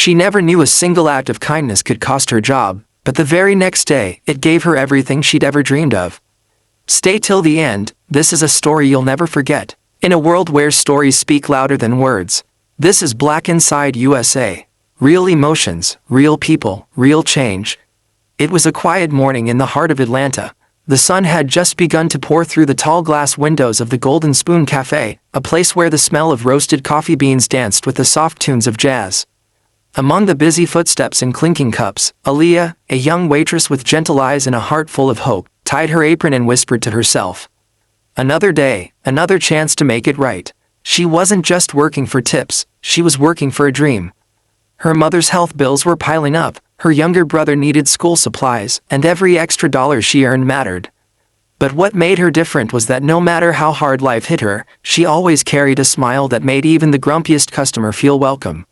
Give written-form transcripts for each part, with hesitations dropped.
She never knew a single act of kindness could cost her job, but the very next day, it gave her everything she'd ever dreamed of. Stay till the end, this is a story you'll never forget. In a world where stories speak louder than words, this is Black Inside USA. Real emotions, real people, real change. It was a quiet morning in the heart of Atlanta. The sun had just begun to pour through the tall glass windows of the Golden Spoon Cafe, a place where the smell of roasted coffee beans danced with the soft tunes of jazz. Among the busy footsteps and clinking cups, Aaliyah, a young waitress with gentle eyes and a heart full of hope, tied her apron and whispered to herself. Another day, another chance to make it right. She wasn't just working for tips, she was working for a dream. Her mother's health bills were piling up, her younger brother needed school supplies, and every extra dollar she earned mattered. But what made her different was that no matter how hard life hit her, she always carried a smile that made even the grumpiest customer feel welcome.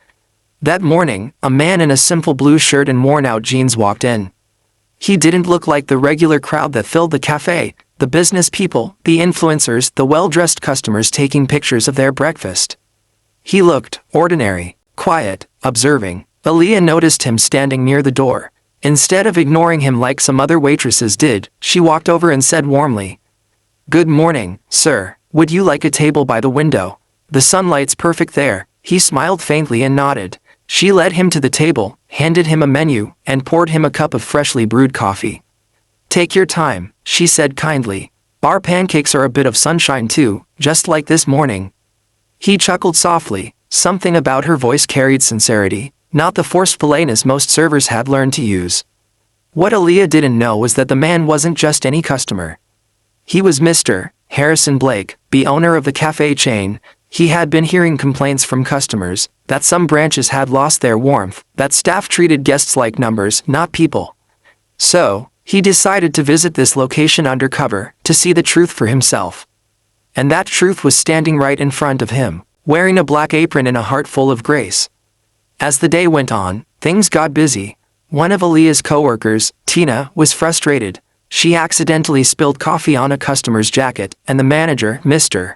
That morning, a man in a simple blue shirt and worn-out jeans walked in. He didn't look like the regular crowd that filled the cafe, the business people, the influencers, the well-dressed customers taking pictures of their breakfast. He looked ordinary, quiet, observing. Aaliyah noticed him standing near the door. Instead of ignoring him like some other waitresses did, she walked over and said warmly, "Good morning, sir. Would you like a table by the window? The sunlight's perfect there." He smiled faintly and nodded. She led him to the table, handed him a menu, and poured him a cup of freshly brewed coffee. "Take your time," she said kindly. "Our pancakes are a bit of sunshine too, just like this morning." He chuckled softly. Something about her voice carried sincerity, not the forced politeness most servers had learned to use. What Aaliyah didn't know was that the man wasn't just any customer. He was Mr. Harrison Blake, the owner of the cafe chain. He had been hearing complaints from customers that some branches had lost their warmth, that staff treated guests like numbers, not people. So, he decided to visit this location undercover to see the truth for himself. And that truth was standing right in front of him, wearing a black apron and a heart full of grace. As the day went on, things got busy. One of Aaliyah's coworkers, Tina, was frustrated. She accidentally spilled coffee on a customer's jacket, and the manager, Mr.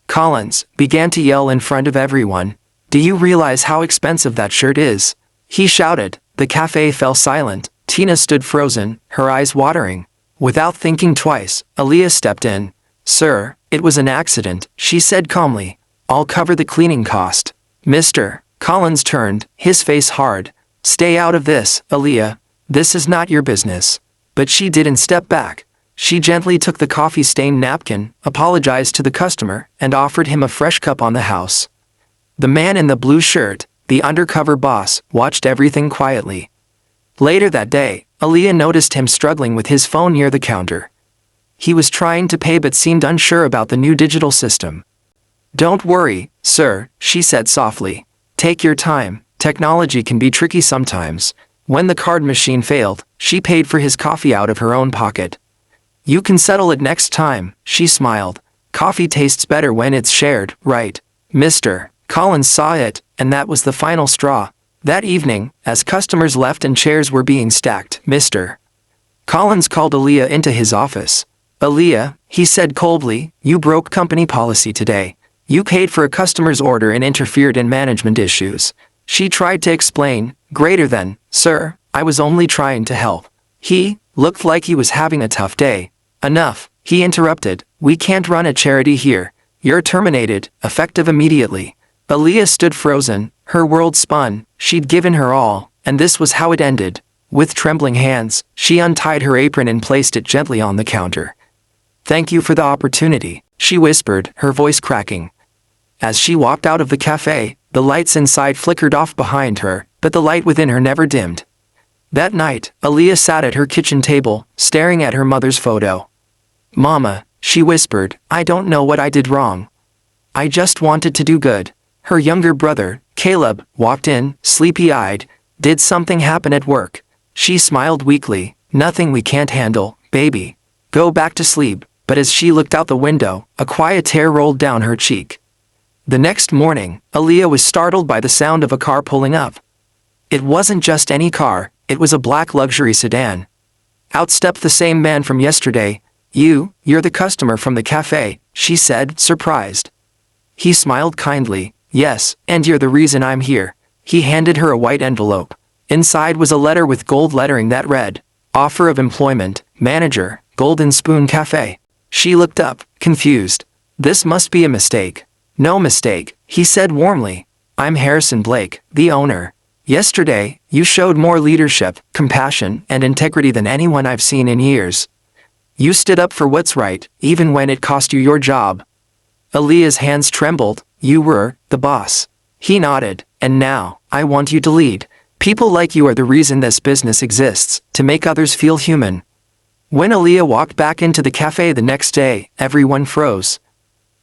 Collins, began to yell in front of everyone, "Do you realize how expensive that shirt is?" He shouted. The cafe fell silent. Tina stood frozen, her eyes watering. Without thinking twice, Aaliyah stepped in. "Sir, it was an accident," she said calmly. "I'll cover the cleaning cost." Mr. Collins turned, his face hard. "Stay out of this, Aaliyah. This is not your business." But she didn't step back. She gently took the coffee-stained napkin, apologized to the customer, and offered him a fresh cup on the house. The man in the blue shirt, the undercover boss, watched everything quietly. Later that day, Aaliyah noticed him struggling with his phone near the counter. He was trying to pay but seemed unsure about the new digital system. "Don't worry, sir," she said softly. "Take your time. Technology can be tricky sometimes." When the card machine failed, she paid for his coffee out of her own pocket. "You can settle it next time," she smiled. "Coffee tastes better when it's shared, right?" Mr. Collins saw it, and that was the final straw. That evening, as customers left and chairs were being stacked, Mr. Collins called Aaliyah into his office. "Aaliyah," he said coldly, "you broke company policy today. You paid for a customer's order and interfered in management issues." She tried to explain, "Greater than, sir, I was only trying to help." He looked like he was having a tough day. "Enough," he interrupted. "We can't run a charity here. You're terminated, effective immediately." Aaliyah stood frozen, her world spun. She'd given her all, and this was how it ended. With trembling hands, she untied her apron and placed it gently on the counter. "Thank you for the opportunity," she whispered, her voice cracking. As she walked out of the cafe, the lights inside flickered off behind her, but the light within her never dimmed. That night, Aaliyah sat at her kitchen table, staring at her mother's photo. "Mama," she whispered, "I don't know what I did wrong. I just wanted to do good." Her younger brother, Caleb, walked in, sleepy-eyed. "Did something happen at work?" She smiled weakly. "Nothing we can't handle, baby. Go back to sleep." But as she looked out the window, a quiet tear rolled down her cheek. The next morning, Aaliyah was startled by the sound of a car pulling up. It wasn't just any car, it was a black luxury sedan. Out stepped the same man from yesterday. You're the customer from the cafe," she said, surprised. He smiled kindly. "Yes, and you're the reason I'm here." He handed her a white envelope. Inside was a letter with gold lettering that read, "Offer of employment, manager, Golden Spoon Cafe." She looked up, confused. This must be a mistake. No mistake, he said warmly. I'm Harrison Blake, the owner. Yesterday, you showed more leadership, compassion, and integrity than anyone I've seen in years. You stood up for what's right, even when it cost you your job. Aaliyah's hands trembled. You were the boss. He nodded. And now, I want you to lead. People like you are the reason this business exists, to make others feel human. When Aaliyah walked back into the cafe the next day, everyone froze.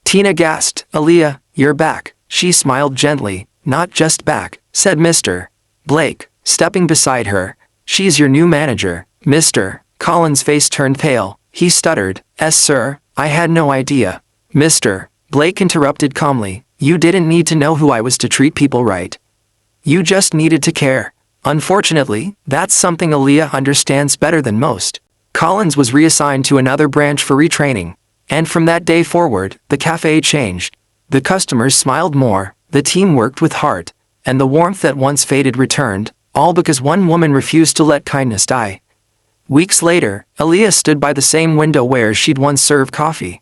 Tina gasped, "Aaliyah, you're back." She smiled gently. "Not just back," said Mr. Blake, stepping beside her. "She's your new manager, Mr. Collins' face turned pale. He stuttered, "Yes, sir, I had no idea." Mr. Blake interrupted calmly. "You didn't need to know who I was to treat people right. You just needed to care." Unfortunately, that's something Aaliyah understands better than most. Collins was reassigned to another branch for retraining. And from that day forward, the cafe changed. The customers smiled more, the team worked with heart, and the warmth that once faded returned, all because one woman refused to let kindness die. Weeks later, Aaliyah stood by the same window where she'd once served coffee.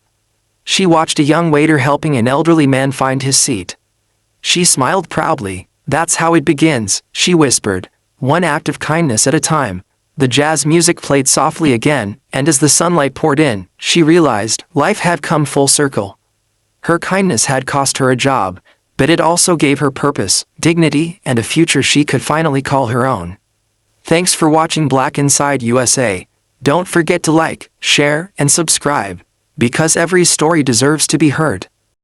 She watched a young waiter helping an elderly man find his seat. She smiled proudly. "That's how it begins," she whispered, "one act of kindness at a time." The jazz music played softly again, and as the sunlight poured in, she realized life had come full circle. Her kindness had cost her a job, but it also gave her purpose, dignity, and a future she could finally call her own. Thanks for watching Black Inside USA. Don't forget to like, share, and subscribe, because every story deserves to be heard.